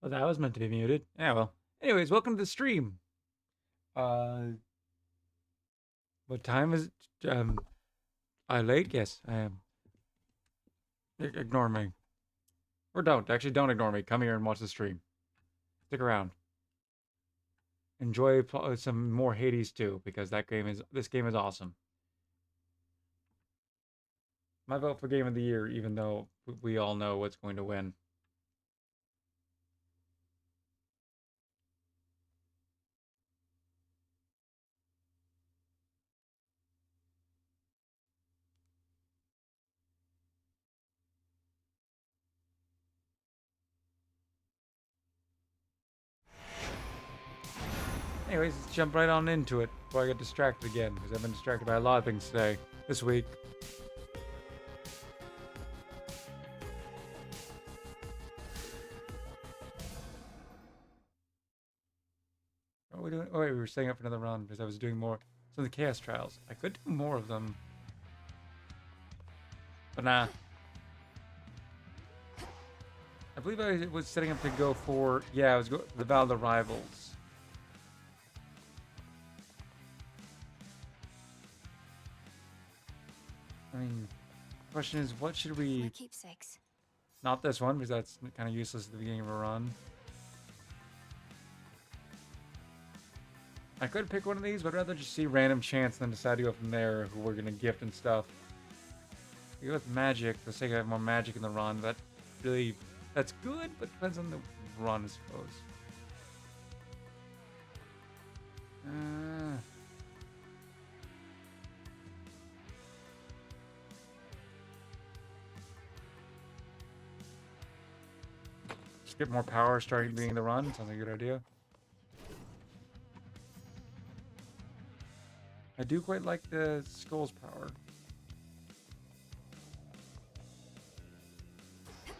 Well, that was meant to be muted. Yeah, well. Anyways, welcome to the stream. Uh, what time is it? I late? Yes, I am. Ignore me. Or don't. Actually, don't ignore me. Come here and watch the stream. Stick around. Enjoy some more Hades too, because this game is awesome. My vote for game of the year, even though we all know what's going to win. Anyways, let's jump right on into it before I get distracted again, because I've been distracted by a lot of things today, this week. What are we doing? Oh wait, we were staying up for another run because I was doing some of the Chaos Trials. I could do more of them, but nah. I believe I was setting up to go for, yeah, I was going the Battle of the Rivals. I mean, the question is, what should we? Keepsakes. Not this one because that's kind of useless at the beginning of a run. I could pick one of these, but I'd rather just see random chance and then decide to go from there who we're gonna gift and stuff. We go with magic for the sake of having more magic in the run. That's good, but depends on the run, I suppose. Uh, just get more power starting being the run. Sounds like a good idea. I do quite like the Skull's power.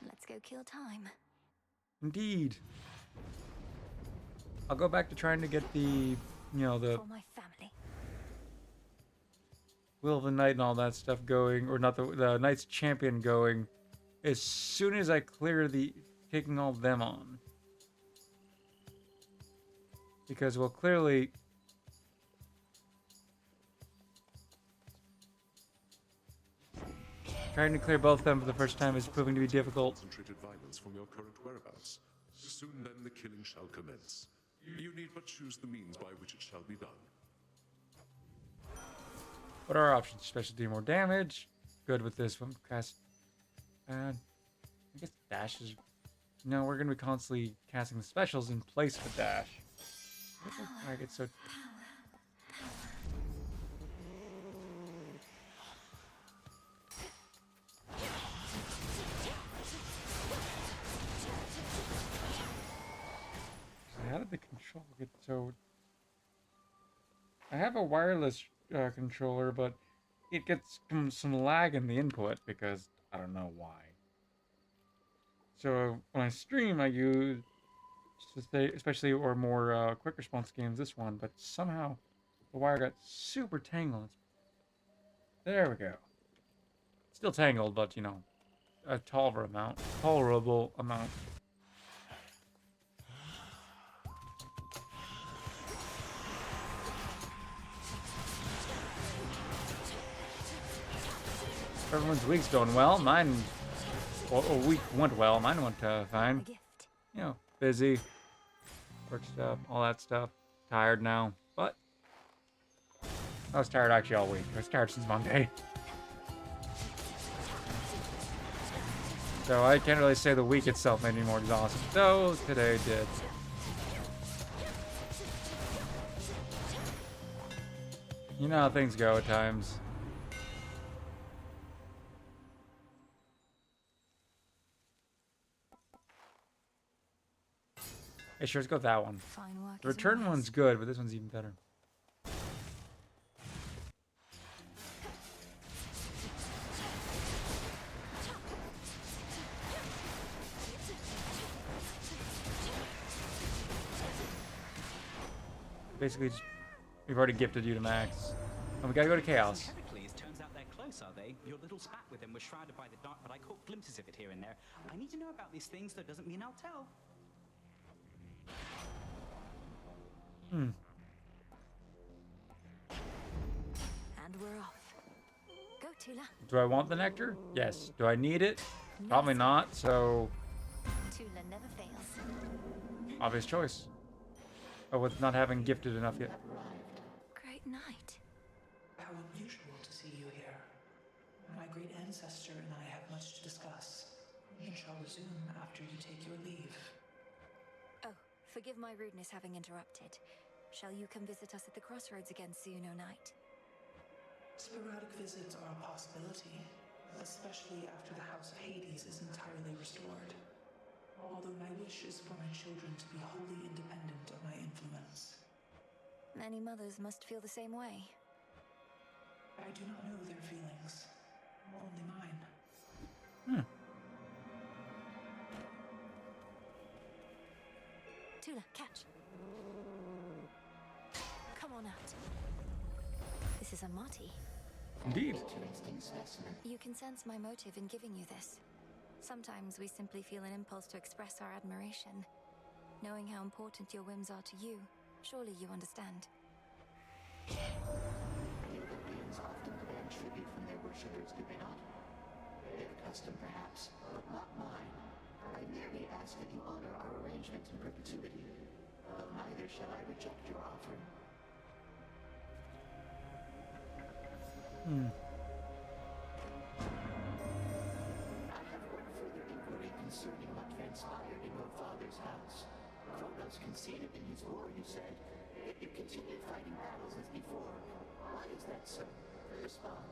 Let's go kill time. Indeed. I'll go back to trying to get the For my family. Will of the Night and all that stuff going, or not the Knight's Champion going, as soon as I clear taking all them on. Because, well, clearly, trying to clear both of them for the first time is proving to be difficult. Concentrated violence from your current whereabouts. Soon then the killing shall commence. You need but choose the means by which it shall be done. What are our options? Special do more damage. Good with this one. Cast. I guess dash is. No, we're gonna be constantly casting the specials in place of the dash. I get so. How did the control get so? I have a wireless controller, but it gets some lag in the input because I don't know why. So when I stream, I use especially or more quick response games. This one, but somehow the wire got super tangled. There we go. Still tangled, but a tolerable amount. Everyone's week's going well. Mine, well, a week went well. Mine went fine. Busy, work stuff, all that stuff. Tired now, but I was tired actually all week. I was tired since Monday. So I can't really say the week itself made me more exhausted, though today did. You know how things go at times. Hey, sure, let's go with that one. Fine work. The return one's good, but this one's even better. Basically, we've already gifted you to Max. And we gotta go to Chaos. Turns out they're close, are they? Your little brutal spat with him was shrouded by the dark, but I caught glimpses of it here and there. I need to know about these things, though doesn't mean I'll tell. And we're off. Go, Tula. Do I want the nectar? Yes. Do I need it? Probably not, so Tula never fails. obvious choice. Oh, with not having gifted enough yet. Great night. How unusual to see you here. My great ancestor and I have much to discuss, and shall resume after you take your leave. Oh, forgive my rudeness having interrupted. Shall you come visit us at the crossroads again soon, O knight? Sporadic visits are a possibility, especially after the House of Hades is entirely restored. Although my wish is for my children to be wholly independent of my influence. Many mothers must feel the same way. I do not know their feelings, only mine. Tula, catch. Come on out. This is a Marty. Indeed. You can sense my motive in giving you this. Sometimes we simply feel an impulse to express our admiration. Knowing how important your whims are to you, surely you understand. Europeans often demand tribute from their worshippers, do they not? Their custom, perhaps, but not mine. I merely ask that you honor our arrangement in perpetuity. But neither shall I reject your offering. I have one further inquiry concerning what transpired in your father's house. Kronos conceded in his war, you said, yet you continued fighting battles as before. Why is that so? Respond.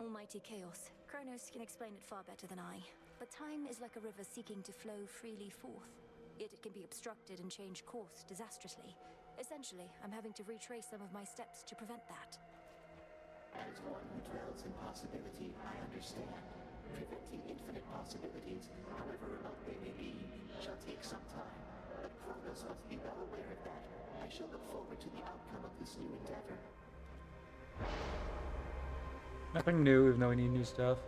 Almighty chaos. Kronos can explain it far better than I. But time is like a river seeking to flow freely forth. Yet it can be obstructed and change course disastrously. Essentially, I'm having to retrace some of my steps to prevent that. As one who dwells in possibility, I understand. Preventing infinite possibilities, however remote they may be, shall take some time. But Kronos must be well aware of that. I shall look forward to the outcome of this new endeavor. Nothing new, even though we need new stuff.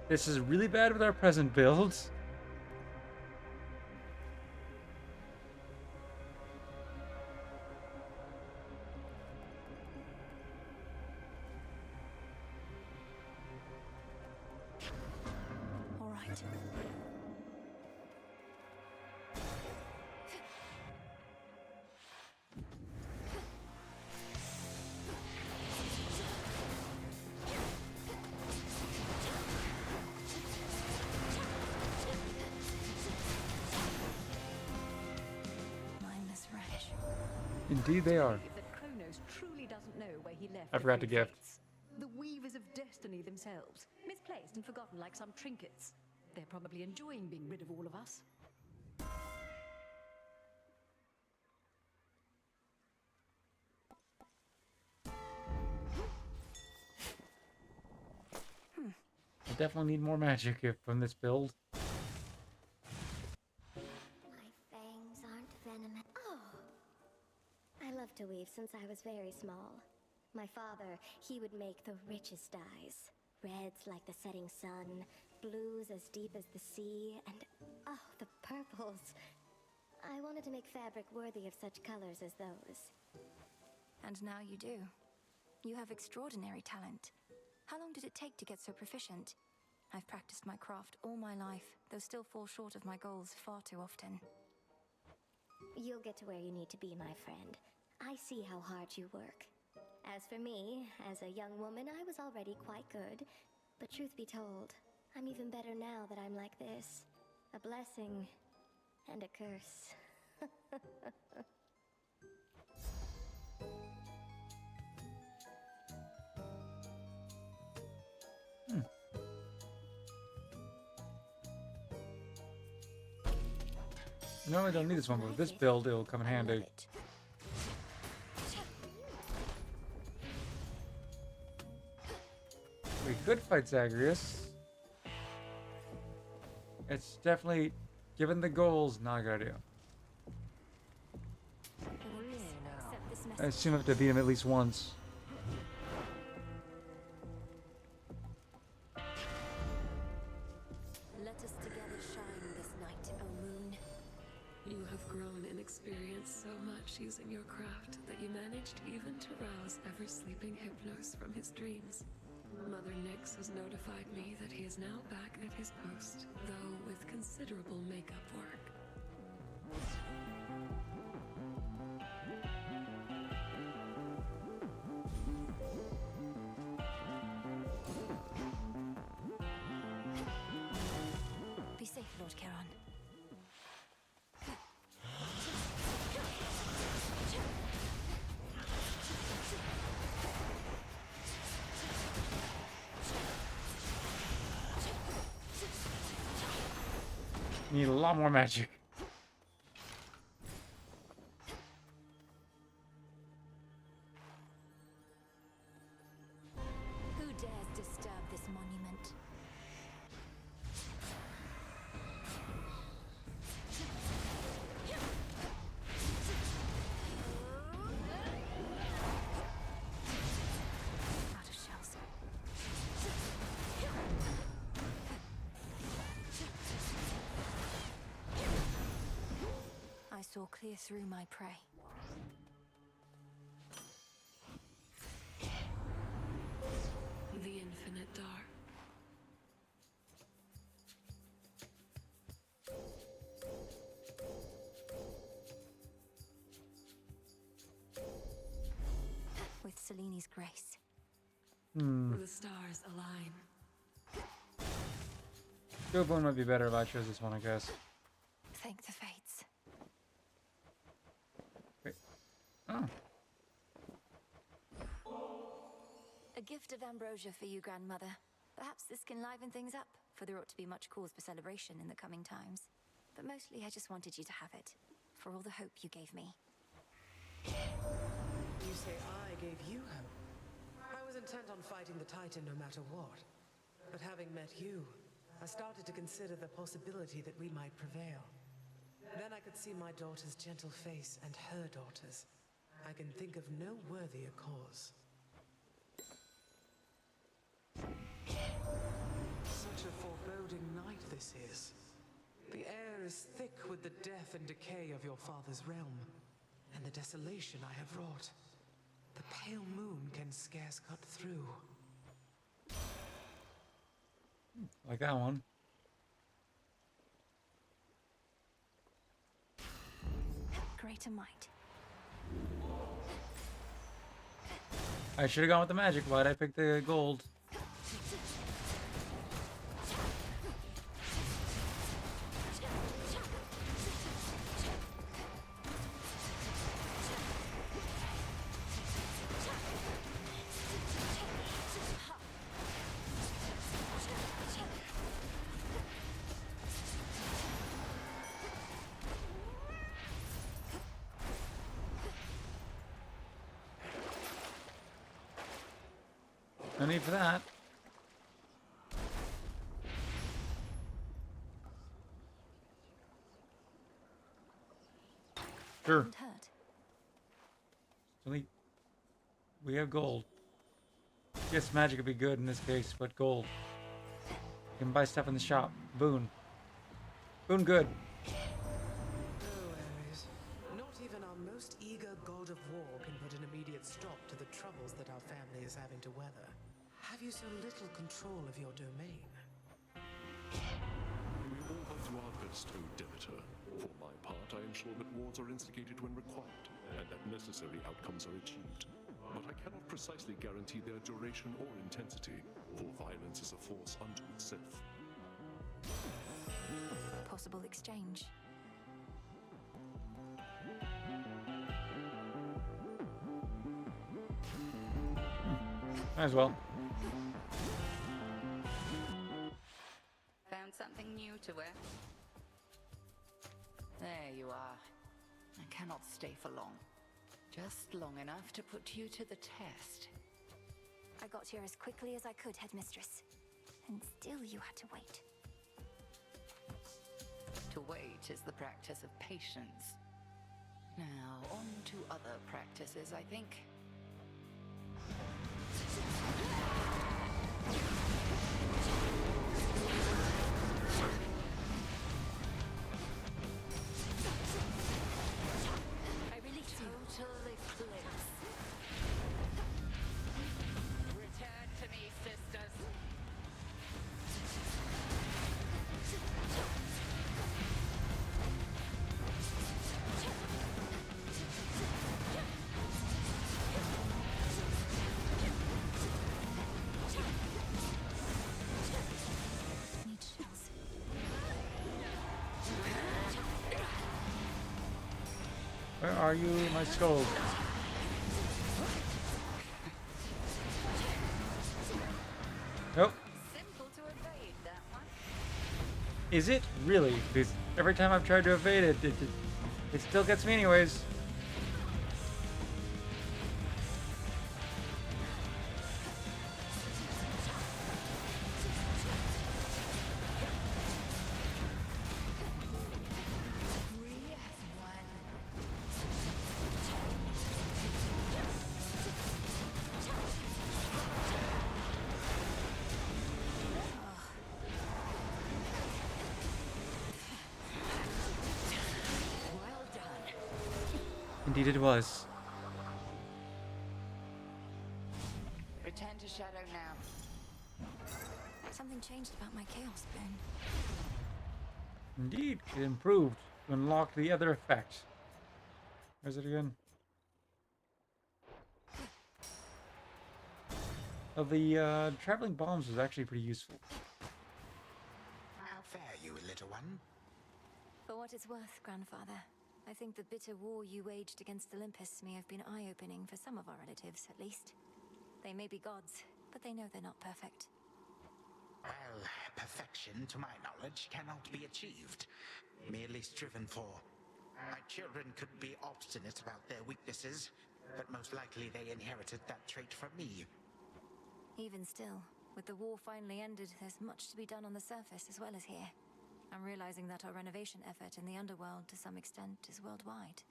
This is really bad with our present builds. All right. Mindless wretch. Indeed they are. That Kronos truly doesn't know where he left I the forgot to three gift. fates. The weavers of destiny themselves, misplaced and forgotten like some trinkets. They're probably enjoying being rid of all of us. I definitely need more magic from this build. My fangs aren't venomous. Oh! I love to weave since I was very small. My father, he would make the richest dyes. Reds like the setting sun, blues as deep as the sea, and oh, the purples. I wanted to make fabric worthy of such colors as those. And now you do. You have extraordinary talent. How long did it take to get so proficient? I've practiced my craft all my life, though still fall short of my goals far too often. You'll get to where you need to be, my friend. I see how hard you work. As for me, as a young woman, I was already quite good. But truth be told, I'm even better now that I'm like this. A blessing and a curse. No, I don't need this one, but with this build, it'll come in I love handy. it. We could fight Zagreus. It's definitely, given the goals, not a good idea. Accept this I message. assume I have to beat him at least once. Let us together shine this night, O moon. You have grown in experience so much using your craft that you managed even to rouse ever-sleeping Hypnos from his dreams. Mother Nyx has notified me that he is now back at his post, though with considerable makeup work. Be safe, Lord Charon. Need a lot more magic. Who dares disturb this monument? Out of shells. I saw clear through my prey. The infinite dark. With Seleni's grace. The stars align. Good one might be better if I chose this one, I guess. Thank the fates. Wait. Oh. A gift of ambrosia for you, grandmother. Perhaps this can liven things up, for there ought to be much cause for celebration in the coming times. But mostly I just wanted you to have it, for all the hope you gave me. You say I gave you hope? I was intent on fighting the Titan no matter what. But having met you, I started to consider the possibility that we might prevail. Then I could see my daughter's gentle face and her daughter's. I can think of no worthier cause. Such a foreboding night this is. The air is thick with the death and decay of your father's realm, and the desolation I have wrought. The pale moon can scarce cut through. Like that one. Greater might. I should have gone with the magic. Why'd I pick the gold? No need for that. Sure. Didn't hurt. We have gold. Yes, magic would be good in this case, but gold. You can buy stuff in the shop. Boon. Boon good. No, Ares. Not even our most eager god of war can put an immediate stop to the troubles that our family is having to weather. Have you so little control of your domain? We all have to our best, O Demeter. For my part, I ensure that wars are instigated when required, and that necessary outcomes are achieved. But I cannot precisely guarantee their duration or intensity, for violence is a force unto itself. Possible exchange. Might as well. Found something new to wear? There you are. I cannot stay for long. Just long enough to put you to the test. I got here as quickly as I could, Headmistress. And still you had to wait. To wait is the practice of patience. Now, on to other practices, I think. Where are you, my skull? Nope. Simple to evade, that one. Is it really? Because every time I've tried to evade it, it still gets me anyways. Well done. Indeed it was. Return to Shadow now. Something changed about my Chaos Boon. Indeed, it improved to unlock the other effect. Where's it again? Oh, the traveling bombs was actually pretty useful. How fare you, little one? For what it's worth, Grandfather, I think the bitter war you waged against Olympus may have been eye-opening for some of our relatives, at least. They may be gods, but they know they're not perfect. Well, perfection, to my knowledge, cannot be achieved. Merely striven for. My children could be obstinate about their weaknesses, but most likely they inherited that trait from me. Even still, with the war finally ended, there's much to be done on the surface as well as here. I'm realizing that our renovation effort in the underworld, to some extent, is worldwide.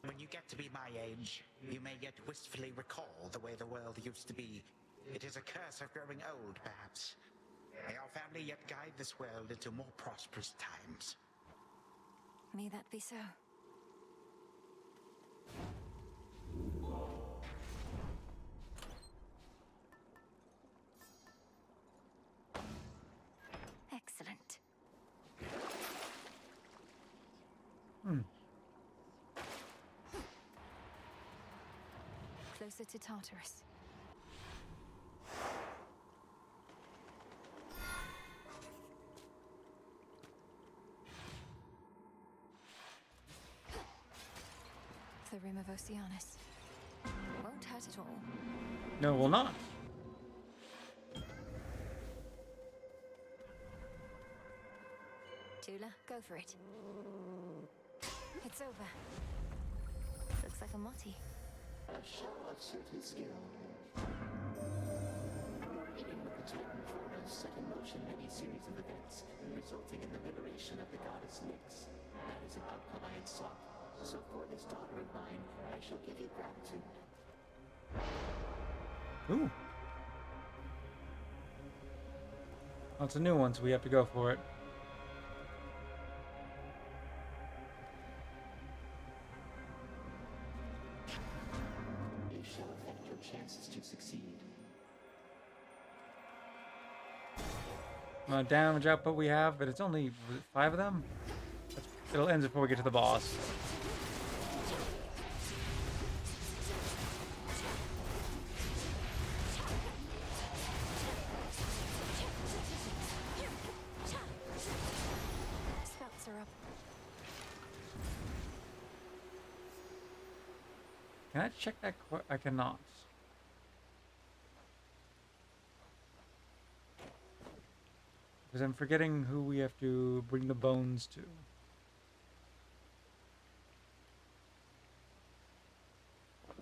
When you get to be my age, you may yet wistfully recall the way the world used to be. It is a curse of growing old, perhaps. May our family yet guide this world into more prosperous times. May that be so. Excellent. Closer to Tartarus. The Rim of Oceanus. Won't hurt at all. No, it will not. Tula, go for it. It's over. Looks like a Motti. A show of certain skill. Your meeting with the Titan Kronos set in motion many series of events, resulting in the liberation of the goddess Nyx. That is an outcome I had sought. So for this daughter of mine, I shall give you gratitude. Ooh. Well, it's a new one, so we have to go for it. It shall affect your chances to succeed. Damage output we have, but it's only 5 of them. It'll end before we get to the boss. Spouts are up. Can I check that? I cannot. Because I'm forgetting who we have to bring the bones to.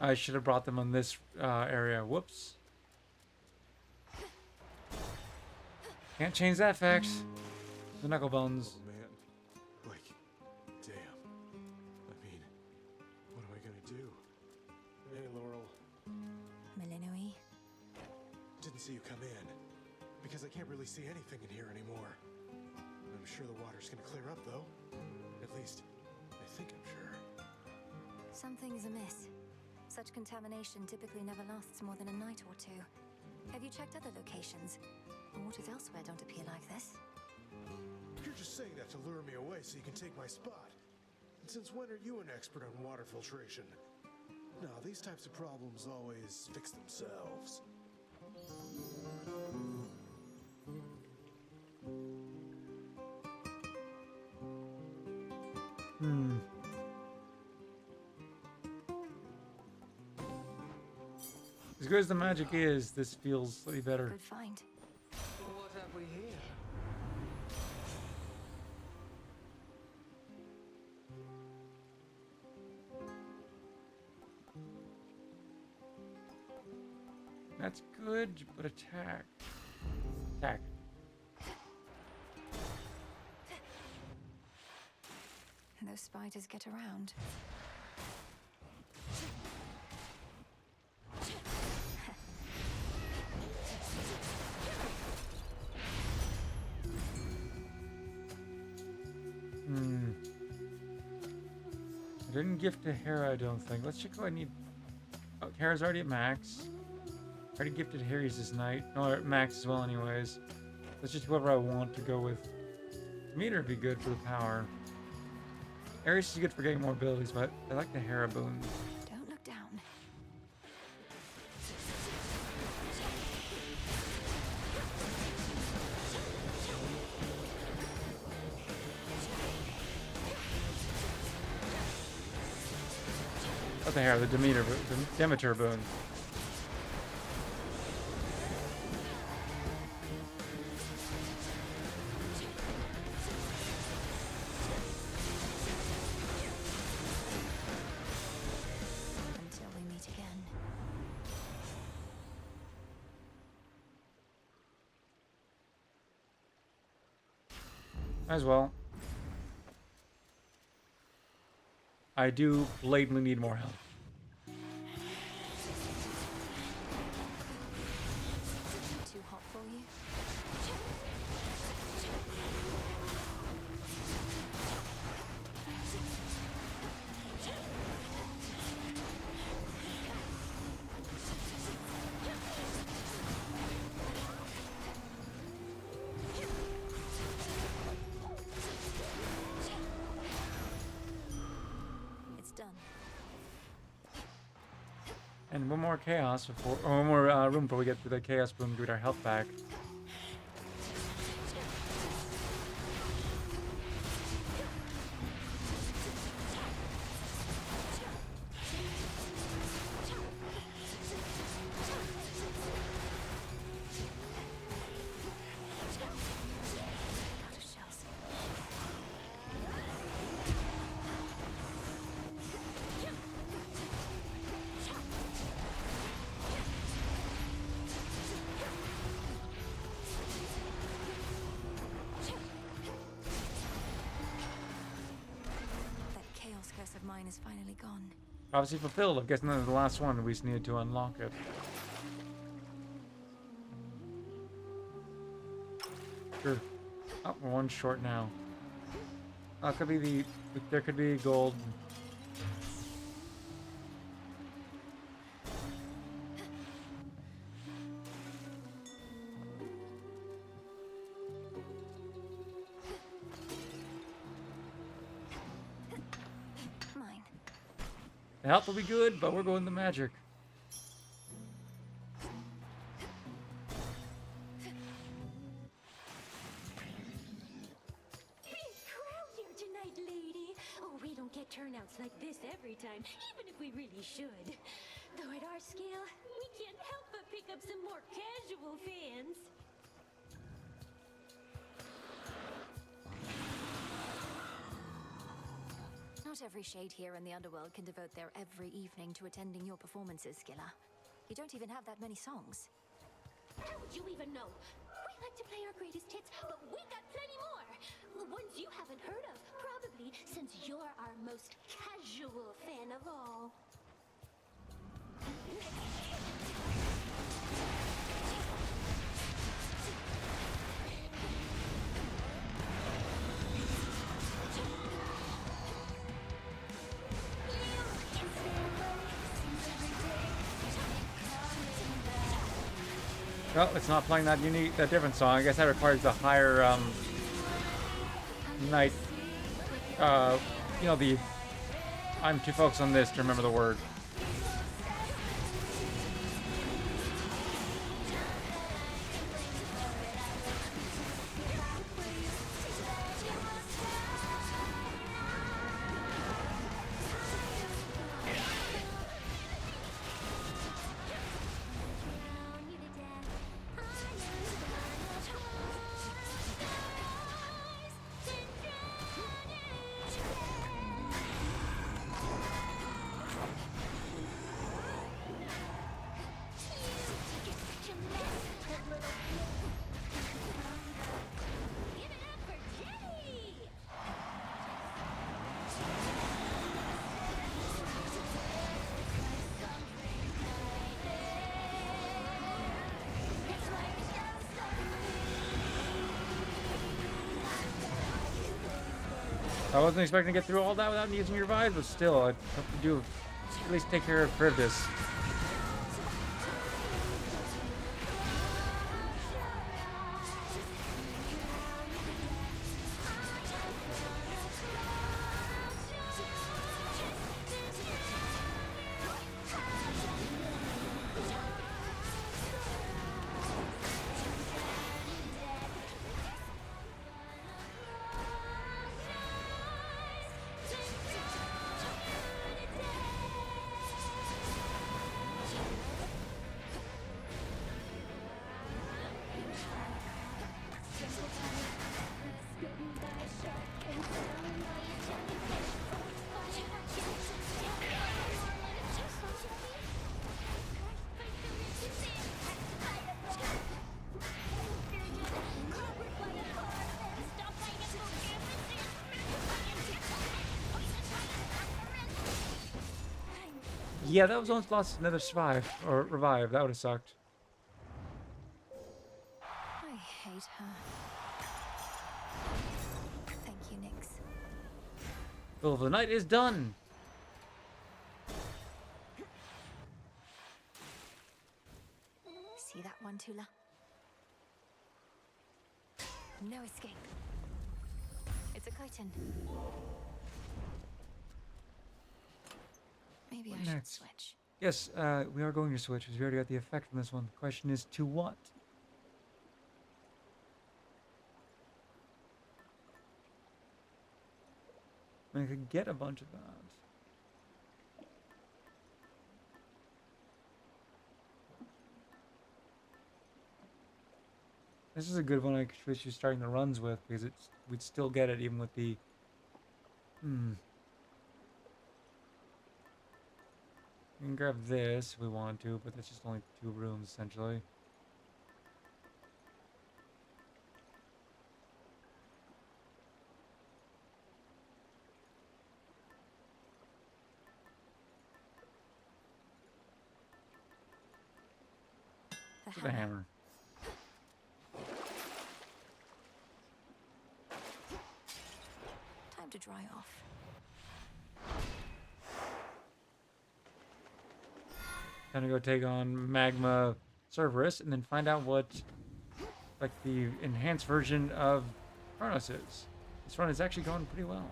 I should have brought them on this area. Whoops. Can't change that fact. The knuckle bones. Oh, man. Like, damn. I mean, what am I gonna do? Hey, Laurel. Melinoi. Didn't see you come in. Because I can't really see anything in here anymore. I'm sure the water's gonna clear up, though. At least, I think I'm sure. Something's amiss. Such contamination typically never lasts more than a night or two. Have you checked other locations? Waters elsewhere don't appear like this. You're just saying that to lure me away so you can take my spot. And since when are you an expert on water filtration? No, these types of problems always fix themselves. good as the magic is, this feels slightly better. Good find. What have we here? That's good, but attack. Attack. And those spiders get around. I didn't gift to Hera, I don't think. Let's check what I need. Oh, Hera's already at max. Already gifted Harry's this night. No, at max as well anyways. Let's just whoever I want to go with. Meter would be good for the power. Ares is good for getting more abilities, but I like the Hera boon. Don't look down. Not the Hera, the Demeter boon. Until we meet again. As well. I do blatantly need more help. Too hot for you? It's done. And one more chaos before, or one more room before we get to the chaos boom to get our health back. Out of shells. That chaos curse of mine is finally gone. Obviously fulfilled. I'm guessing that was the last one. We just needed to unlock it. Sure. Oh, we're one short now. Could be the. There could be gold. Mine. The health will be good, but we're going the magic. Big crowd here tonight, lady. Oh, we don't get turnouts like this every time, even if we really should. Though at our scale, we can't help but pick up some more casual fans. Not every shade here in the underworld can devote their every evening to attending your performances, Skilla. You don't even have that many songs. How would you even know? We like to play our greatest hits, but we got plenty more. Ones you haven't heard of, probably, since you're our most casual fan of all. Well, it's not playing that different song. I guess that requires the higher night. You know, the. I'm too focused on this to remember the word. I wasn't expecting to get through all that without using your revive, but still, I have to do at least take care of Privdis. Yeah, that was almost lost another survive or revive. That would have sucked. I hate her. Thank you, Nyx. Well, the night is done. See that one, Tula? No escape. It's a chitin. Maybe I should switch. Yes, we are going to switch because we already got the effect from this one. The question is to what? I mean, I could get a bunch of that. This is a good one I should be starting the runs with because we'd still get it even with the... We can grab this if we want to, but that's just only 2 rooms essentially. The hammer. Time to dry off. Time to go take on Magma Cerberus and then find out what, like, the enhanced version of Chronos is. This run is actually going pretty well.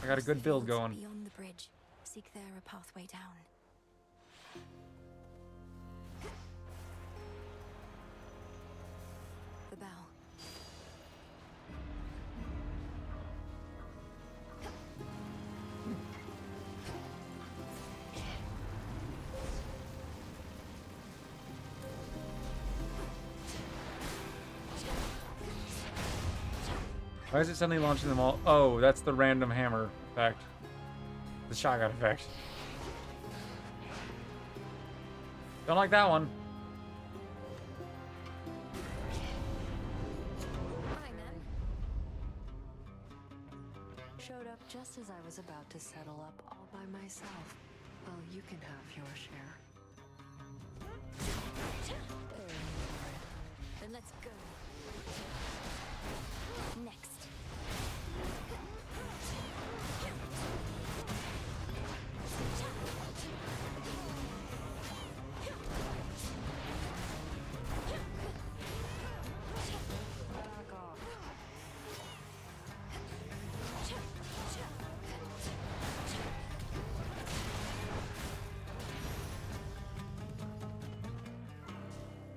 I got a good build going. Beyond the bridge, seek there a pathway down. The bell. Why is it suddenly launching them all? Oh, that's the random hammer effect. The shotgun effect. Don't like that one. Showed up just as I was about to settle up all by myself. Well, you can have your share. Then let's go. Next.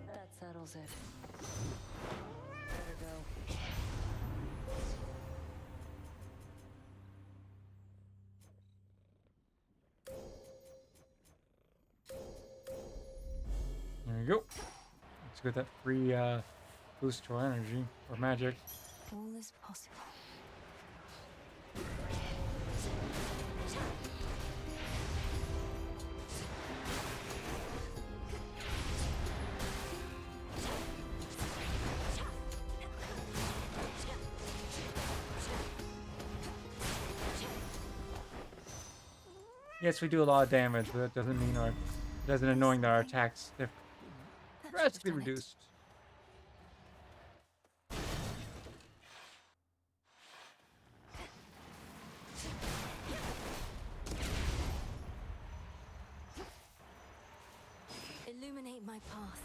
That settles it. Better go. There you go. Let's get that free boost to our energy or magic. All is possible. Yes, we do a lot of damage, but that doesn't mean our... It doesn't annoying that our attacks are drastically reduced. my path.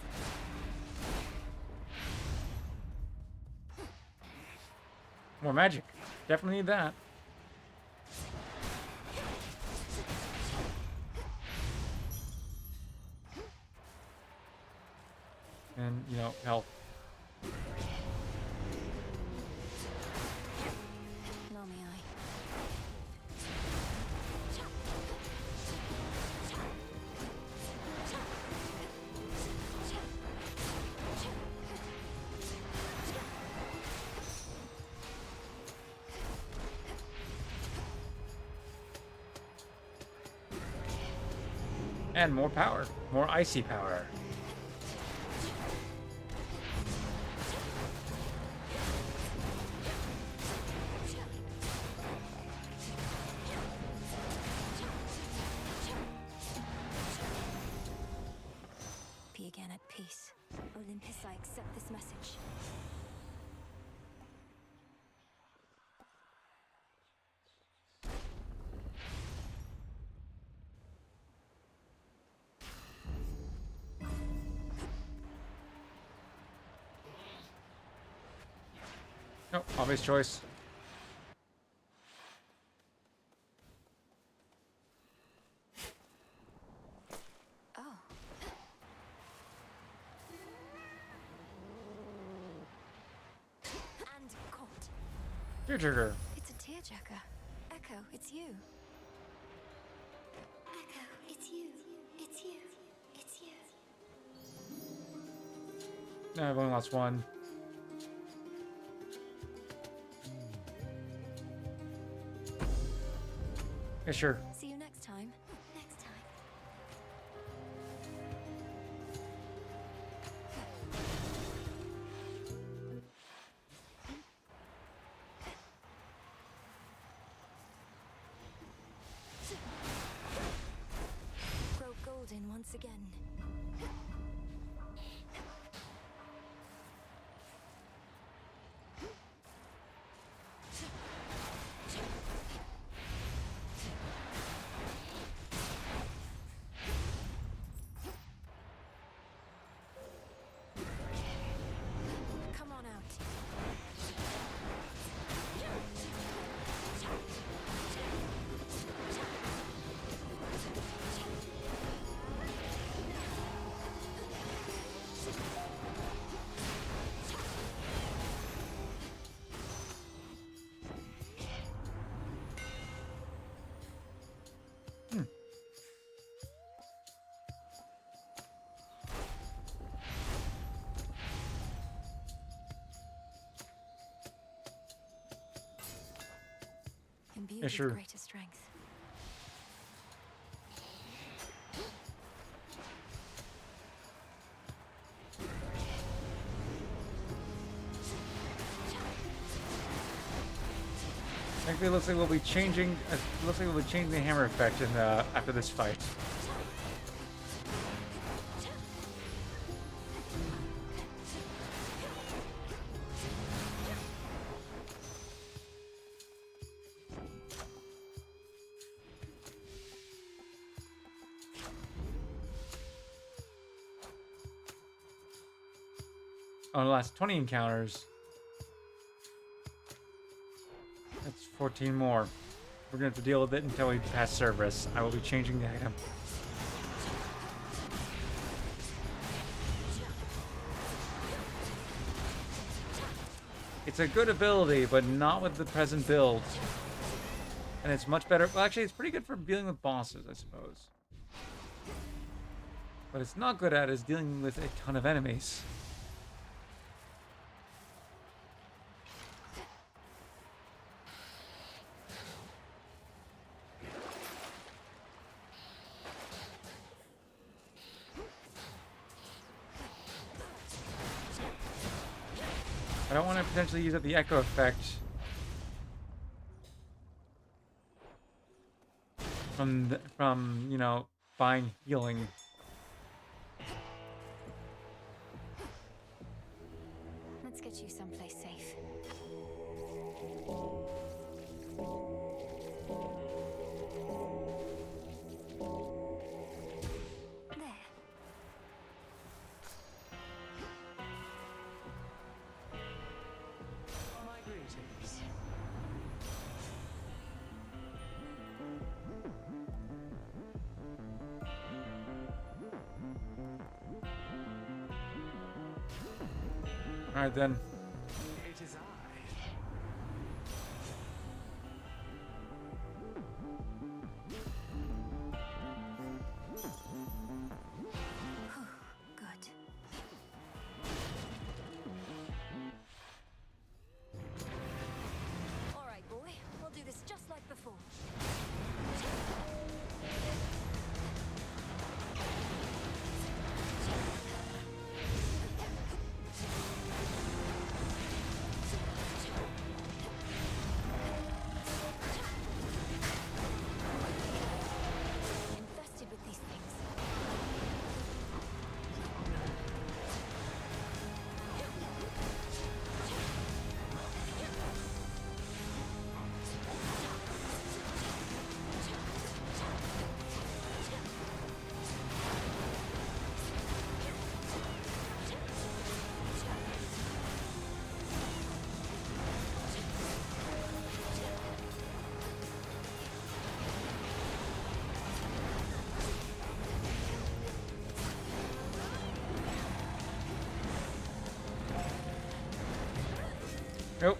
More magic. Definitely need that. And, you know, health. Lomi eye. And more power. More icy power. Be again at peace. Olympus, I accept this message. Nope, obvious choice. Oh. And caught. Tearjerker. It's a tearjerker. Echo, it's you. Echo, it's you. It's you. It's you. No, I've only lost one. Yeah, sure. See you next time. Next time. Grow golden once again. Come on out. Imbued with sure. greater strength. Actually, it looks like we'll be changing. Looks like we'll be changing the hammer effect in after this fight. On the last 20 encounters, that's 14 more. We're gonna have to deal with it until we pass Cerberus. I will be changing the item. It's a good ability, but not with the present build. And it's much better. Well, actually, it's pretty good for dealing with bosses, I suppose. What it's not good at is dealing with a ton of enemies. I don't want to potentially use up the echo effect from you know, buying healing. Let's get you someplace safe. There. Alright then. It is I. Good. All right, boy. We'll do this just like before. Infested with these things. Nope.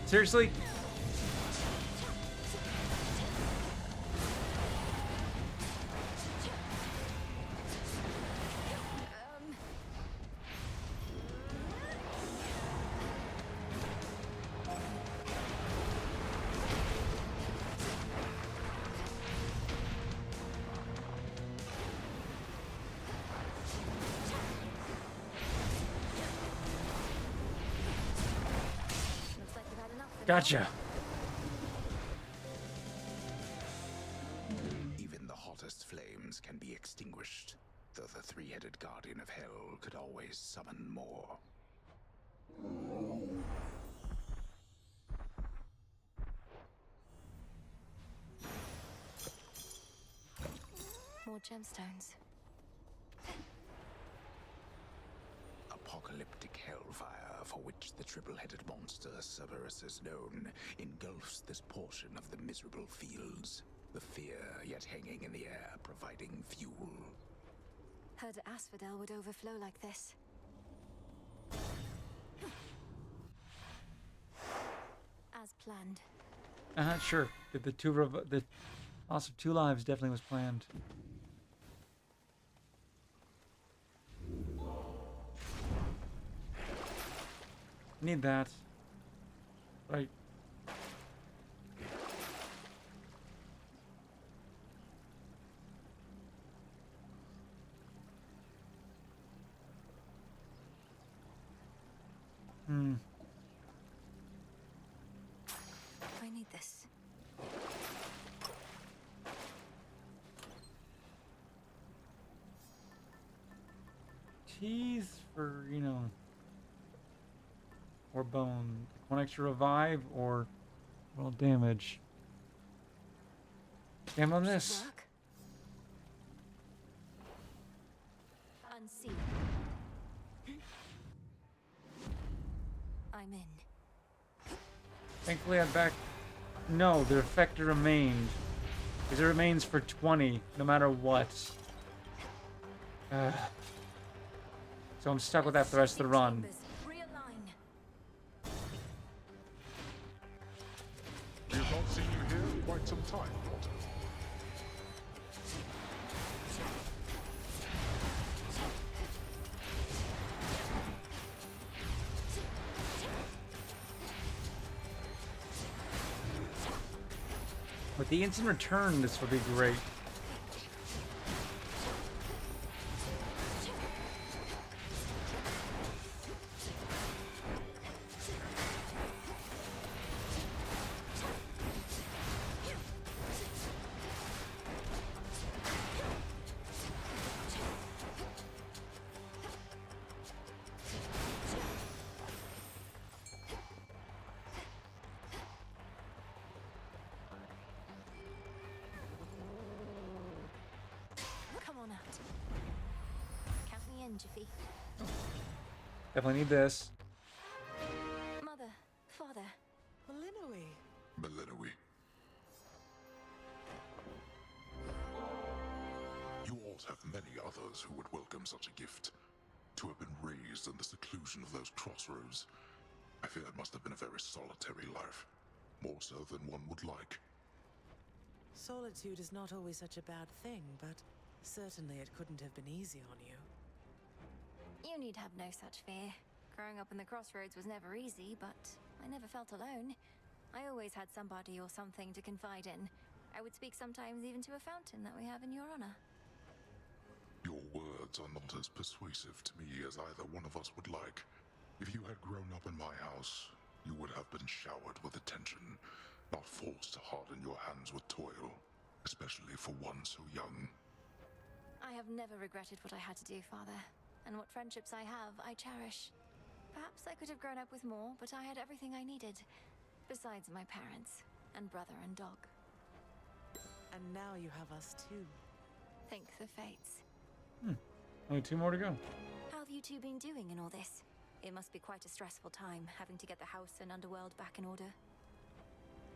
Seriously? Looks like you've had enough for now. Gotcha. Even the hottest flames can be extinguished, though the three-headed guardian of hell could always summon more. More gemstones. Apocalyptic hellfire, for which the triple-headed monster Cerberus is known, engulfs this portion of the miserable fields. The fear yet hanging in the air, providing fuel. Heard Asphodel would overflow like this. As planned. Sure. The loss of 2 lives definitely was planned. Need that. Right. I need this. Tease for, or bone. 1 extra revive or roll damage. Damn on this. Work. Unseen. I'm in. Thankfully I'm back. No, the effect remained. Because it remains for 20, no matter what. So I'm stuck with that for the rest of the run. We have not seen you here in quite some time, Walter. With the instant return, this would be great. Come on out. Count me in, Jiffy. Definitely need this. Mother, father. Malinoe. Malinoe. have many others who would welcome such a gift. To have been raised in the seclusion of those crossroads, I fear it must have been a very solitary life. More so than one would like. Solitude is not always such a bad thing, but certainly it couldn't have been easy on you. You need have no such fear. Growing up in the crossroads was never easy, but I never felt alone. I always had somebody or something to confide in. I would speak sometimes even to a fountain that we have in your honor. Your words are not as persuasive to me as either one of us would like. If you had grown up in my house, you would have been showered with attention, not forced to harden your hands with toil, especially for one so young. I have never regretted what I had to do, Father. And what friendships I have, I cherish. Perhaps I could have grown up with more, but I had everything I needed. Besides my parents, and brother and dog. And now you have us too. Think the fates. Only 2 more to go. How have you two been doing in all this? It must be quite a stressful time, having to get the house and underworld back in order.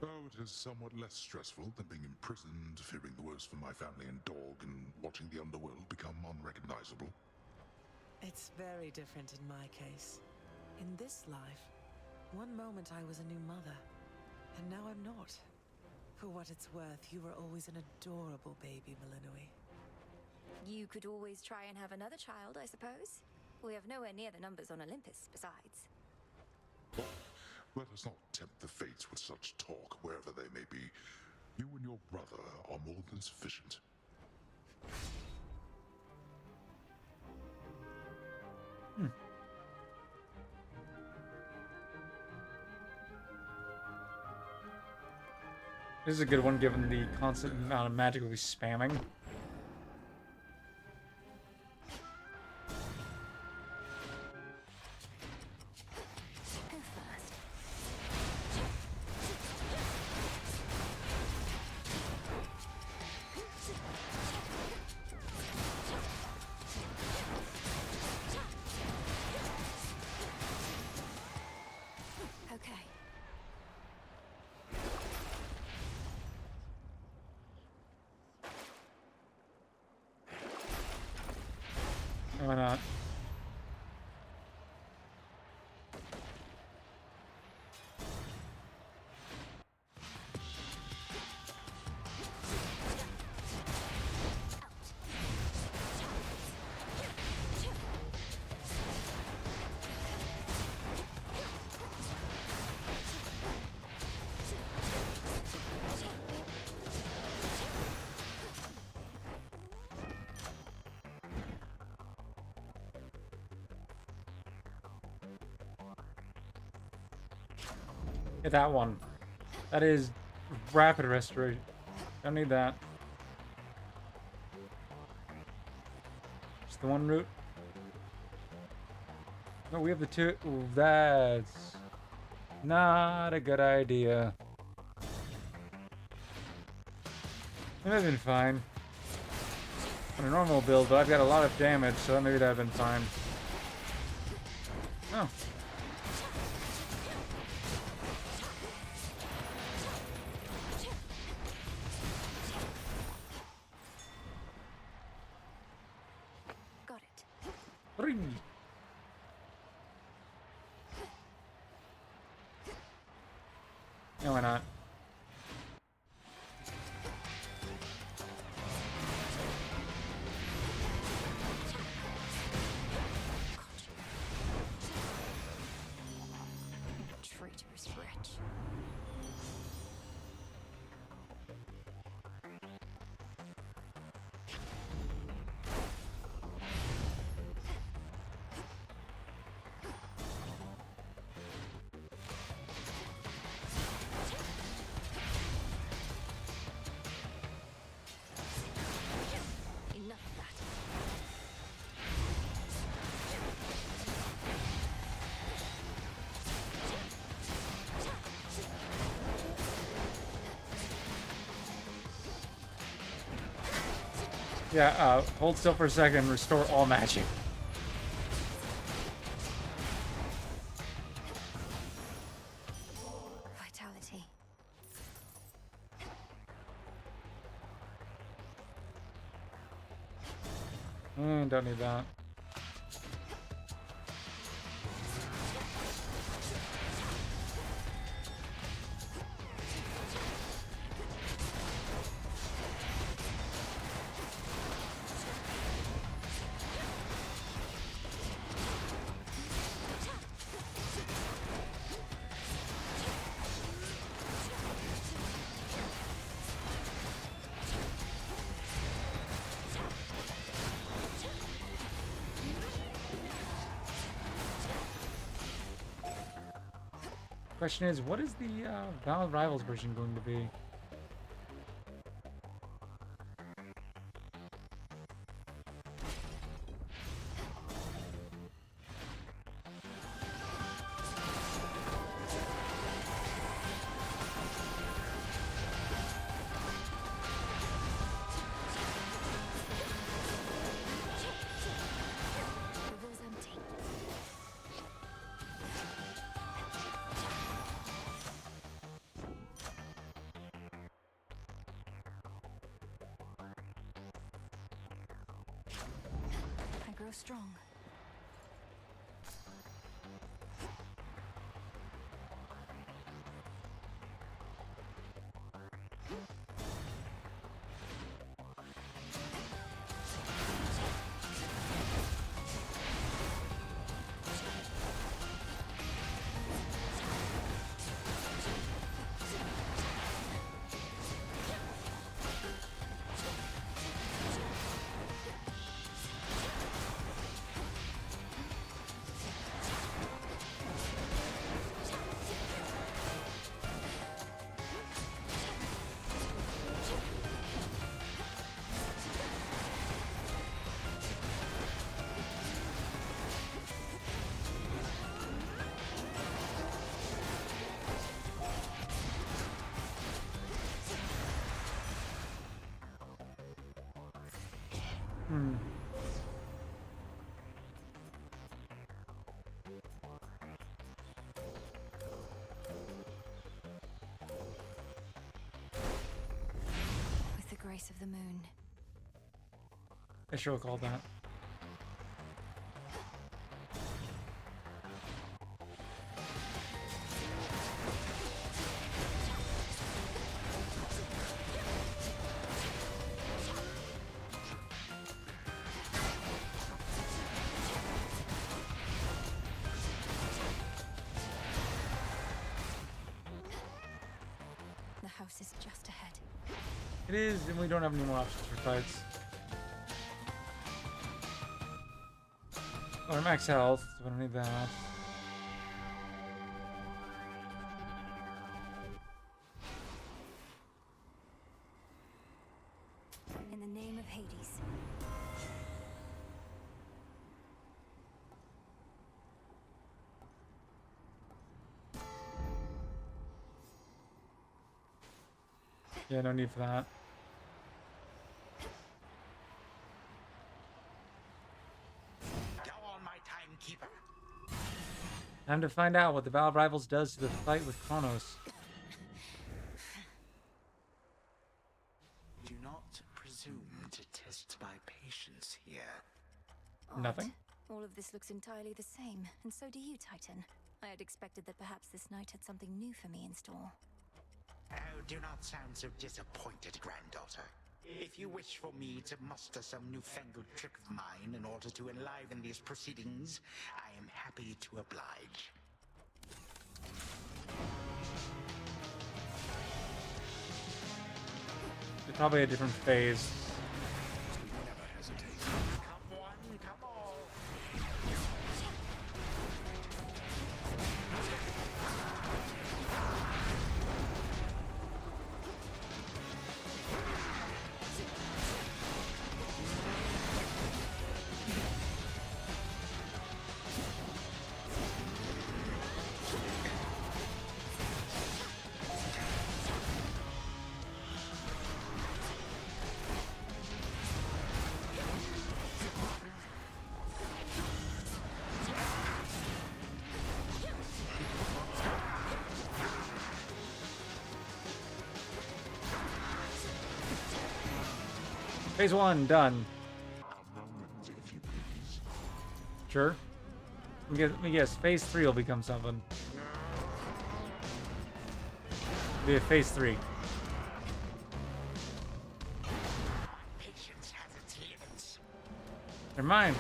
Oh, it is somewhat less stressful than being imprisoned, fearing the worst for my family and dog, and watching the underworld become unrecognizable. It's very different in my case. In this life, one moment I was a new mother, and now I'm not. For what it's worth, you were always an adorable baby, Malinui. You could always try and have another child, I suppose. We have nowhere near the numbers on Olympus, besides. Let us not tempt the fates with such talk, wherever they may be. You and your brother are more than sufficient. This is a good one, given the constant amount of magic we'll be spamming. Okay. Why not? Get that one. That is rapid restoration. Don't need that. Just the one route. No, we have the two. Ooh, that's not a good idea. That would have been fine. On a normal build, but I've got a lot of damage, so maybe that would have been fine. Oh. Got it. Ring. No, why not? Traitorous wretch. Enough of that. Yeah, hold still for a second, restore all magic. Vitality. Don't need that. Question is, what is the Valid Rivals version going to be? River's empty. I grow strong. With the grace of the moon. I sure called that. The house is just ahead. It is, and we don't have any more options for fights. Or max health, so we don't need that. In the name of Hades. Yeah, no need for that. Go on, my timekeeper. Time to find out what the Valve Rivals does to the fight with Kronos. Do not presume to test my patience here. Nothing? All of this looks entirely the same, and so do you, Titan. I had expected that perhaps this night had something new for me in store. Oh, do not sound so disappointed, granddaughter. If you wish for me to muster some newfangled trick of mine in order to enliven these proceedings, I am happy to oblige. It's probably a different phase. Come one, come all. Phase 1 done. A moment, if Sure. We guess phase 3 will become something. Be a phase 3. Patience has its limits. Never mind.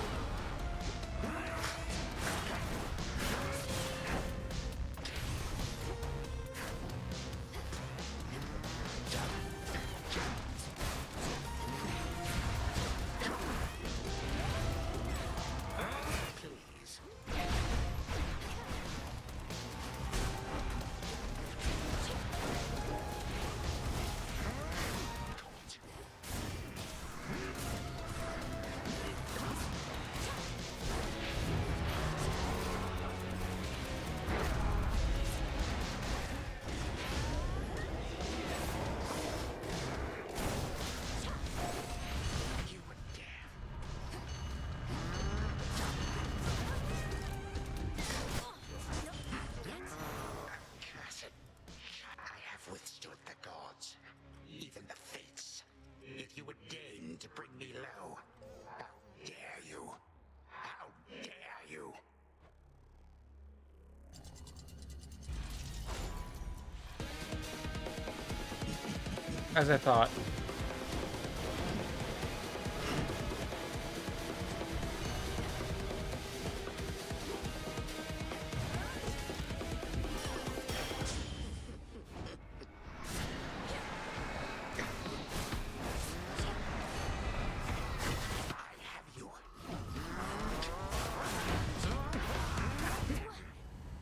To bring me low. How dare you? How dare you? As I thought.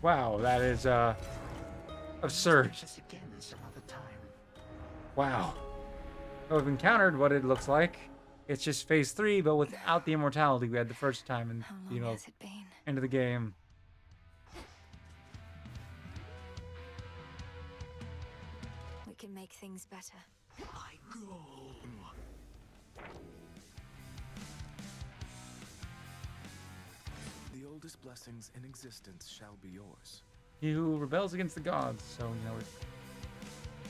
Wow, that is absurd. Wow. So we've encountered what it looks like. It's just phase 3, but without the immortality we had the first time, and end of the game. We can make things better. I go. The oldest blessings in existence shall be yours. He who rebels against the gods, so, you know,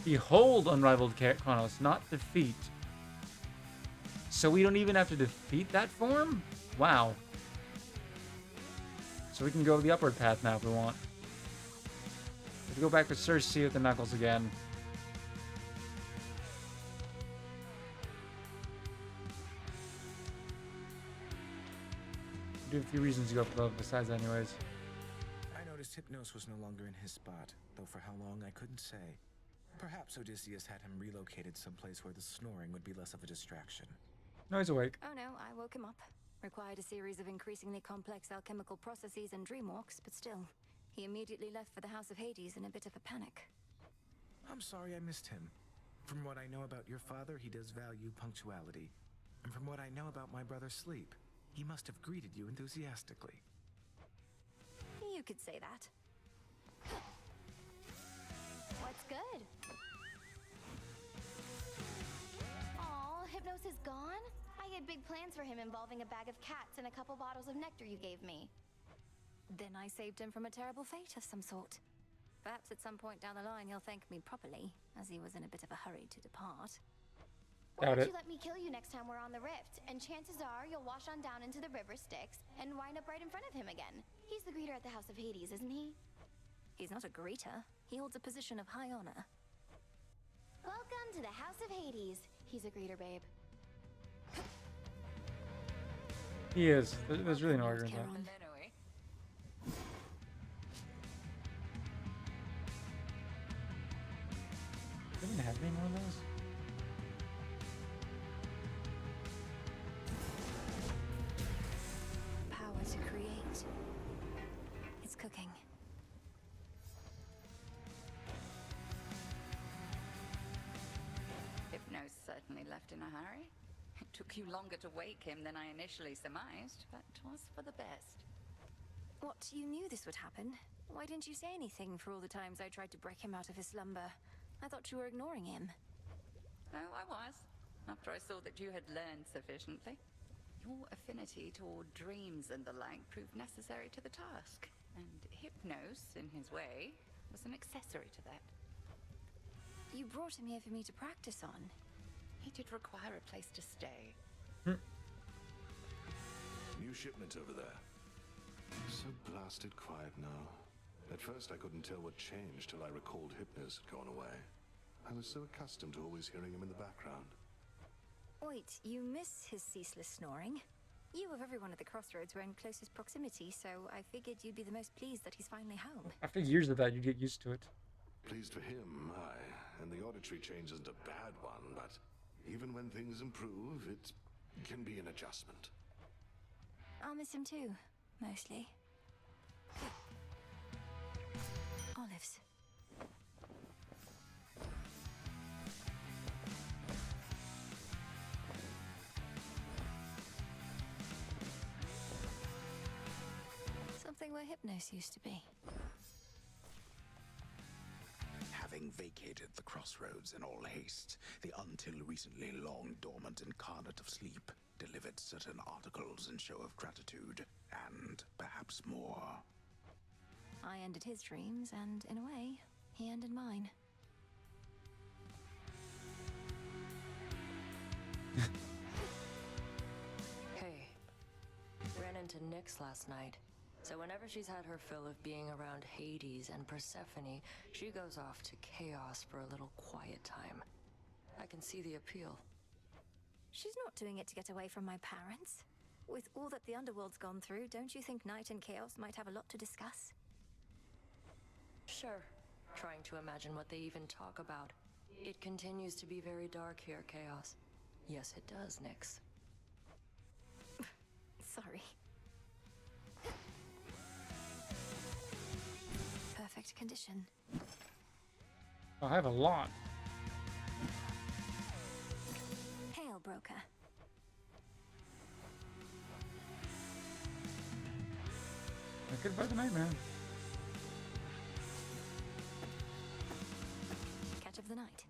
behold unrivaled Kronos, not defeat. So we don't even have to defeat that form? Wow. So we can go the upward path now if we want. Let's go back to Circe with the Knuckles again. Do have a few reasons to go for love besides anyways. I noticed Hypnos was no longer in his spot, though for how long I couldn't say. Perhaps Odysseus had him relocated someplace where the snoring would be less of a distraction. No, he's awake. Oh no, I woke him up. Required a series of increasingly complex alchemical processes and dreamwalks, but still, he immediately left for the House of Hades in a bit of a panic. I'm sorry I missed him. From what I know about your father, he does value punctuality. And from what I know about my brother Sleep, he must have greeted you enthusiastically. You could say that. What's good? Aw, Hypnos is gone? I had big plans for him involving a bag of cats and a couple bottles of nectar you gave me. Then I saved him from a terrible fate of some sort. Perhaps at some point down the line he'll thank me properly, as he was in a bit of a hurry to depart. Why don't you let me kill you next time we're on the rift, and chances are you'll wash on down into the river Styx and wind up right in front of him again. He's the greeter at the House of Hades, isn't he? He's not a greeter. He holds a position of high honor. Welcome to the House of Hades. He's a greeter, babe. He is. There's really no arguing that. They didn't have any more of those? Power to create. It's cooking. Hypnos certainly left in a hurry. It took you longer to wake him than I initially surmised, but 'twas for the best. What, you knew this would happen? Why didn't you say anything for all the times I tried to break him out of his slumber? I thought you were ignoring him. Oh, I was, after I saw that you had learned sufficiently. Your affinity toward dreams and the like proved necessary to the task, and Hypnos, in his way, was an accessory to that. You brought him here for me to practice on. He did require a place to stay. New shipment over there. so blasted quiet now. At first I couldn't tell what changed till I recalled Hypnos had gone away. I was so accustomed to always hearing him in the background. Wait, you miss his ceaseless snoring? You of everyone at the crossroads were in closest proximity, so I figured you'd be the most pleased that he's finally home. After years of that, you get used to it. Pleased for him, aye. And the auditory change isn't a bad one, but even when things improve, it can be an adjustment. I'll miss him too, mostly. Olives. Something where Hypnos used to be. Having vacated the crossroads in all haste, the until recently long dormant incarnate of sleep delivered certain articles in show of gratitude, and perhaps more. I ended his dreams, and in a way, he ended mine. Hey, ran into Nyx last night. So whenever she's had her fill of being around Hades and Persephone, she goes off to Chaos for a little quiet time. I can see the appeal. She's not doing it to get away from my parents. With all that the Underworld's gone through, don't you think Night and Chaos might have a lot to discuss? Sure. Trying to imagine what they even talk about. It continues to be very dark here, Chaos. Yes, it does, Nyx. Sorry. Perfect condition. I have a lot. Hail, broker. Goodbye the night, man. Catch of the night.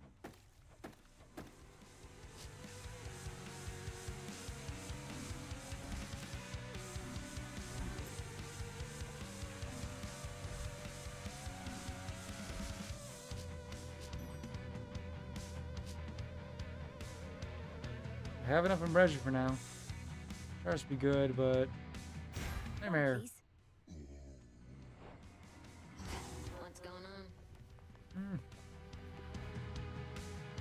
I have enough Ambrosia for now. Tries to be good, but nightmare. What's going on?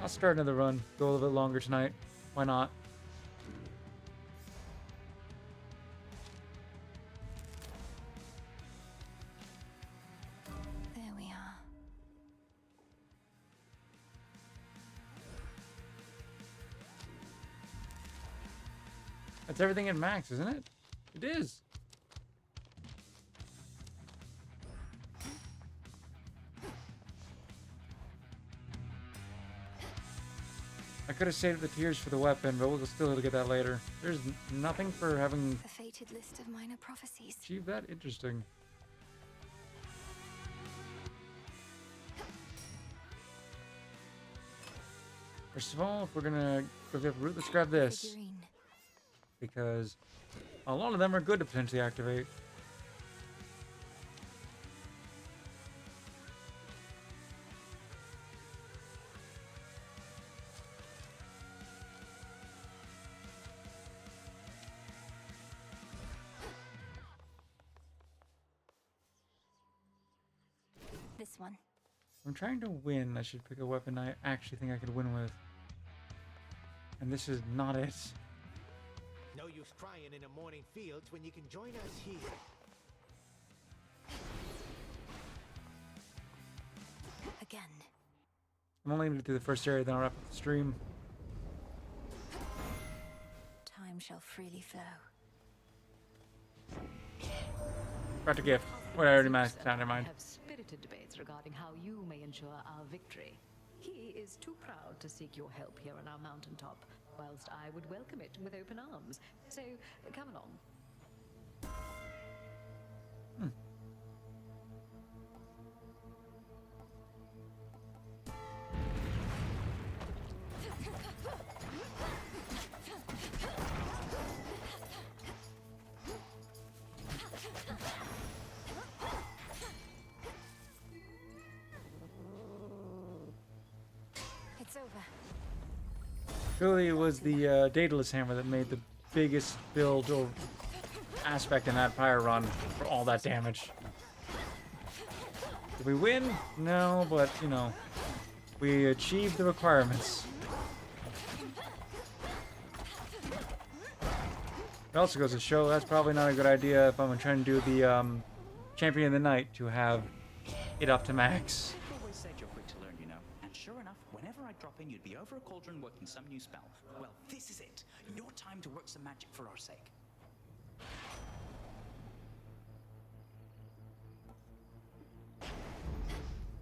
I'll start another run. Go a little bit longer tonight. Why not? There we are. That's everything at max, isn't it? It is. I could have saved the tears for the weapon, but we'll still get that later. There's nothing for having The fated list of minor prophecies. achieved that. Interesting. First of all, if we're gonna go get root, let's grab this. Figurine. Because a lot of them are good to potentially activate. This one. I'm trying to win. I should pick a weapon I actually think I could win with. And this is not it. No use crying in the morning fields when you can join us here. Again. I'm only going to do the first area, then I'll wrap up the stream. Time shall freely flow. Got a gift. What I already maxed out, never mind. Have spirited debates regarding how you may ensure our victory. He is too proud to seek your help here on our mountaintop, whilst I would welcome it with open arms. So, come along. It's over. Surely it was the Daedalus hammer that made the biggest build or aspect in that fire run for all that damage. Did we win? No, but, you know, we achieved the requirements. It also goes to show that's probably not a good idea if I'm trying to do the Champion of the Night to have it up to max. You always said you're quick to learn, you know. And sure enough, whenever I drop in, you'd be over a cauldron working some new spell. Well, this is it. Your time to work some magic for our sake.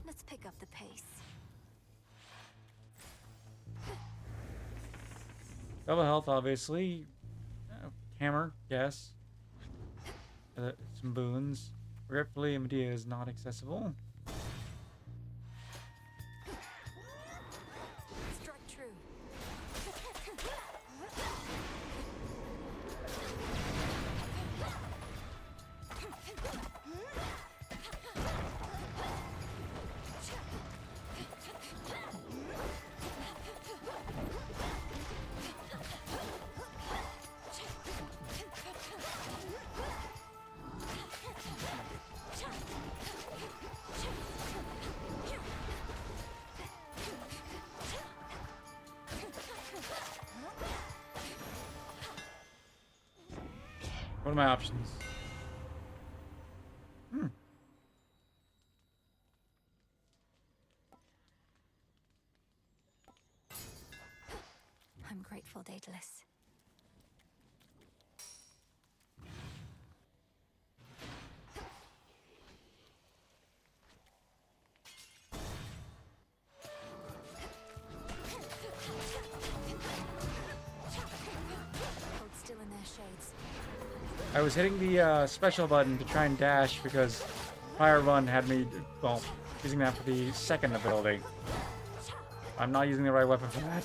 Let's pick up the pace. Double health, obviously. Hammer, yes. Some boons. Regretfully, Medea is not accessible. Strike true. What are my options? I'm grateful, Daedalus. Hold still in their shades. I was hitting the special button to try and dash because Fire Run had me, well, using that for the second ability. I'm not using the right weapon for that.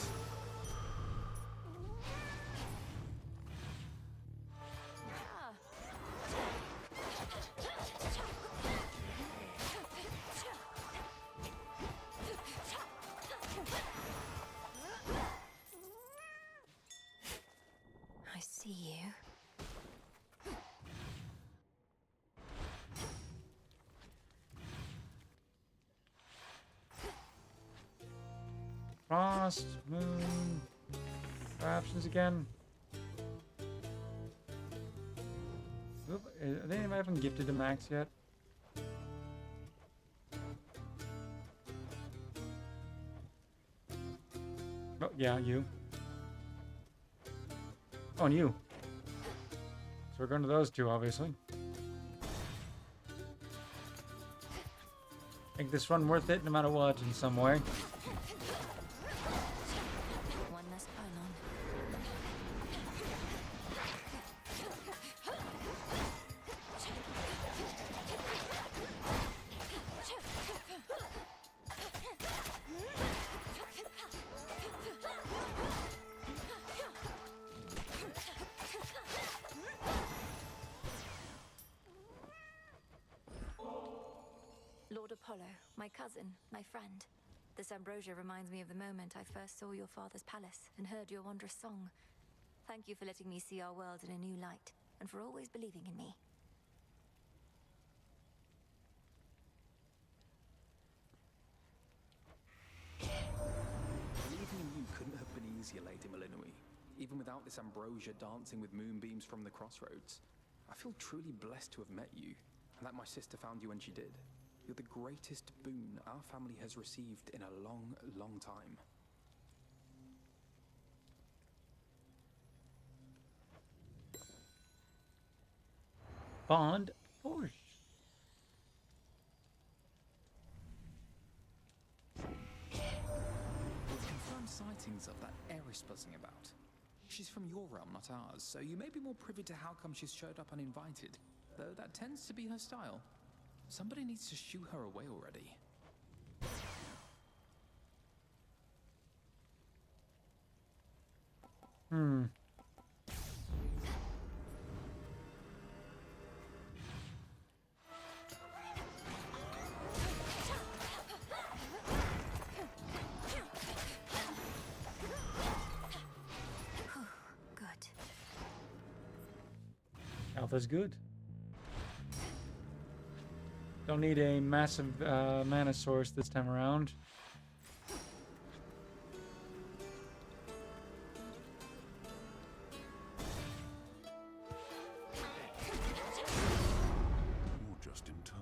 I see you. Frost, Moon, options again. Oop, are they even gifted to max yet? Oh, yeah, you. Oh, and you. So we're going to those two, obviously. Make this run worth it no matter what in some way. One less pylon. Lord Apollo, my cousin, my friend. This ambrosia reminds me of the moment I first saw your father's palace and heard your wondrous song. Thank you for letting me see our world in a new light, and for always believing in me. Believing in you couldn't have been easier, Lady Malinui. Even without this ambrosia dancing with moonbeams from the crossroads. I feel truly blessed to have met you, and that my sister found you when she did. You're the greatest boon our family has received in a long, long time. Bond Porsche. We've confirmed sightings of that Eris buzzing about. She's from your realm, not ours, so you may be more privy to how come she's showed up uninvited, though that tends to be her style. Somebody needs to shoo her away already. Good. Health is good. Don't need a massive mana source this time around. You're just in time.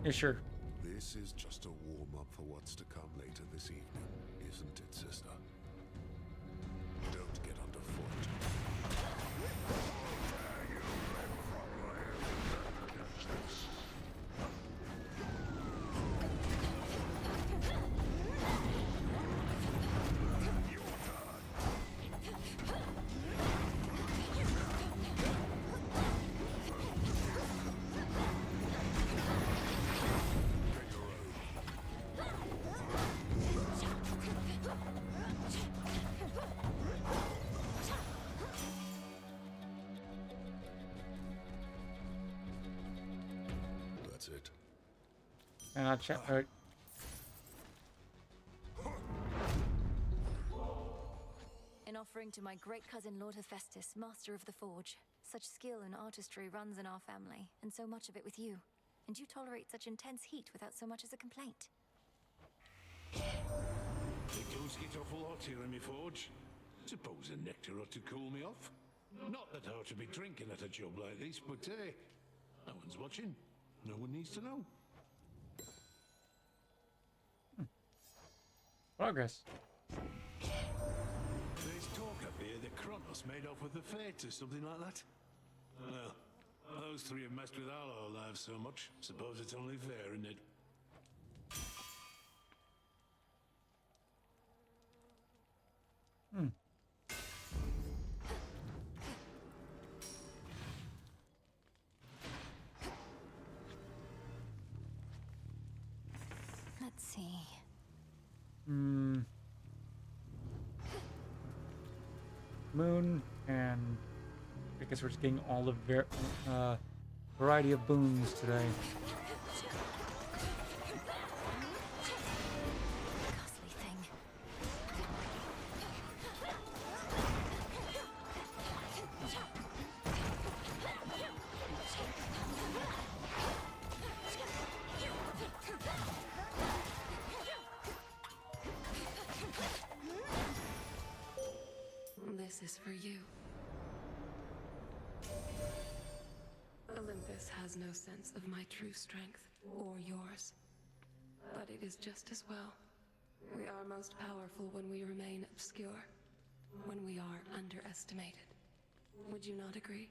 Yeah, sure. This is just a warm-up for what's to come later this evening, isn't it, sister? Don't get underfoot. That's it. And I'll check. In offering to my great cousin Lord Hephaestus, master of the forge. Such skill and artistry runs in our family, and so much of it with you. And you tolerate such intense heat without so much as a complaint. It does get awful hot here in me forge. Suppose a nectar ought to cool me off. Not that I ought to be drinking at a job like this, but hey, no one's watching. No one needs to know. Progress. There's talk up here that Kronos made off with the Fates or something like that. Well, those three have messed with all our lives so much. Suppose it's only fair, isn't it? Let's see. Moon, and I guess we're just getting all the variety of boons today. Ghastly thing. This is for you. Olympus has no sense of my true strength, or yours. But it is just as well. We are most powerful when we remain obscure, when we are underestimated. Would you not agree?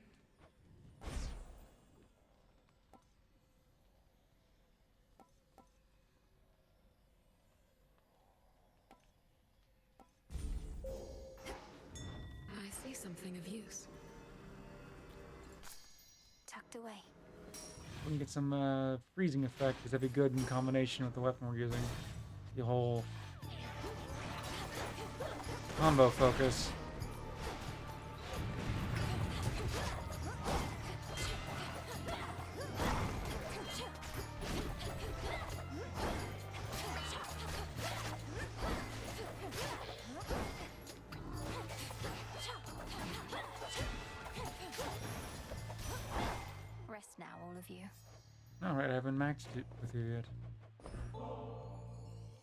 I see something of use. Tucked away. We can get some freezing effect, because that'd be good in combination with the weapon we're using. The whole combo focus. Rest now, all of you. Alright, I haven't maxed it with you yet.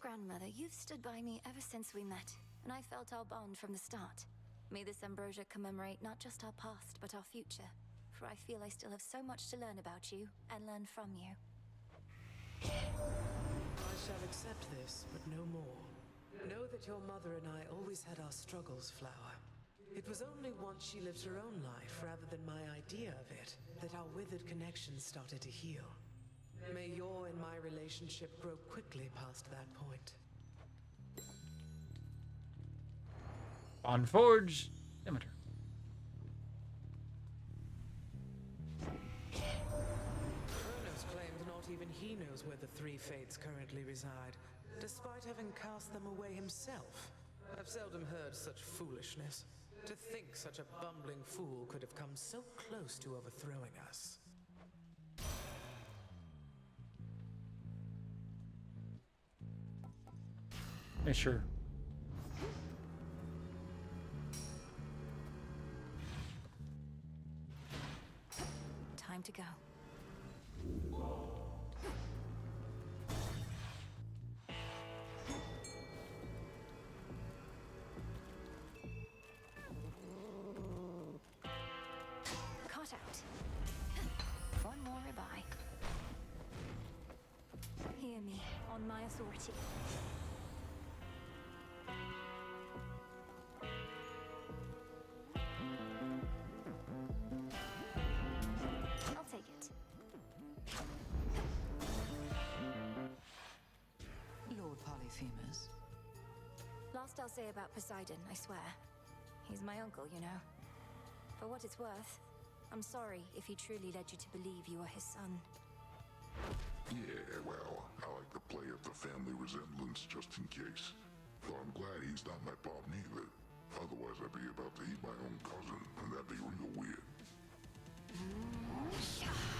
Grandmother, you've stood by me ever since we met, and I felt our bond from the start. May this ambrosia commemorate not just our past, but our future. For I feel I still have so much to learn about you, and learn from you. I shall accept this, but no more. Know that your mother and I always had our struggles, Flower. It was only once she lived her own life, rather than my idea of it, that our withered connection started to heal. May your and my relationship grow quickly past that point. On Forge, Demeter. Kronos claimed not even he knows where the three fates currently reside, despite having cast them away himself. I've seldom heard such foolishness. To think such a bumbling fool could have come so close to overthrowing us. Yeah, sure. time to go. Caught out. One more ribeye. Hear me, on my authority. I'll take it. Lord Polyphemus. Last I'll say about Poseidon, I swear. He's my uncle, you know. For what it's worth, I'm sorry if he truly led you to believe you are his son. Yeah, well, I like to play up the family resemblance just in case. Though I'm glad he's not my pop neither. Otherwise I'd be about to eat my own cousin, and that'd be real weird.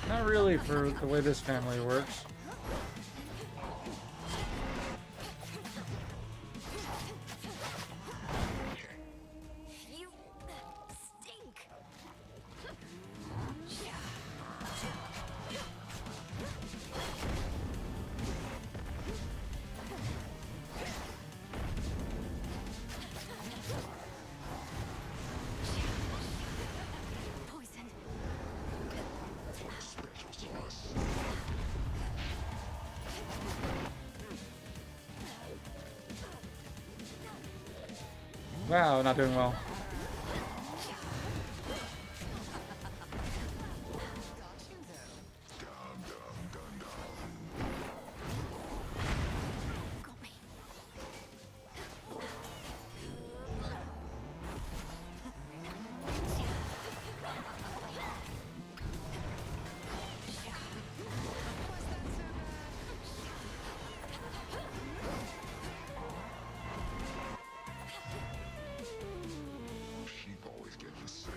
Not really for the way this family works. You stink! Poison. Special sauce. Wow, not doing well. Sheep always get you sick.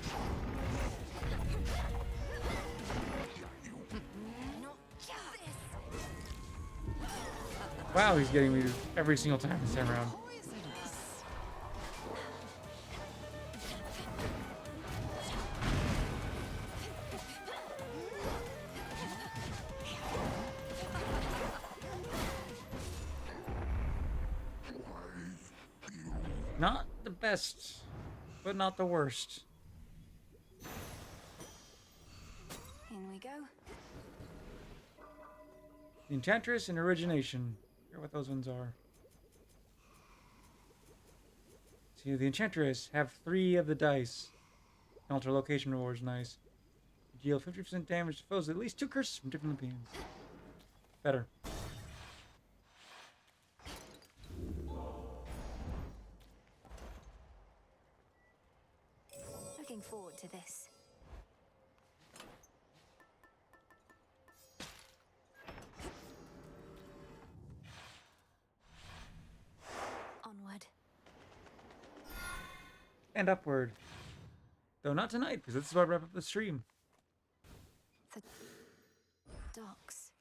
Wow, he's getting me every single time this time around. Not the best, but not the worst. In we go. The Enchantress and Origination. I forget what those ones are. See, the Enchantress have 3 of the dice. Alter location reward is nice. Deal 50% damage to foes with at least 2 curses from different opinions. Better. Looking forward to this. Onward. And upward. Though not tonight, because this is where I wrap up the stream. The docks.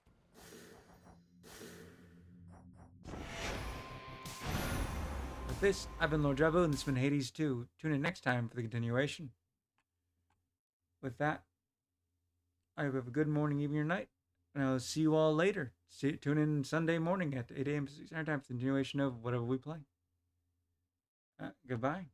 With this, I've been Lord Jabu, and this has been Hades 2. Tune in next time for the continuation. With that, I hope you have a good morning, evening, or night, and I'll see you all later. Tune in Sunday morning at 8 a.m. Pacific Standard Time for the continuation of whatever we play. Goodbye.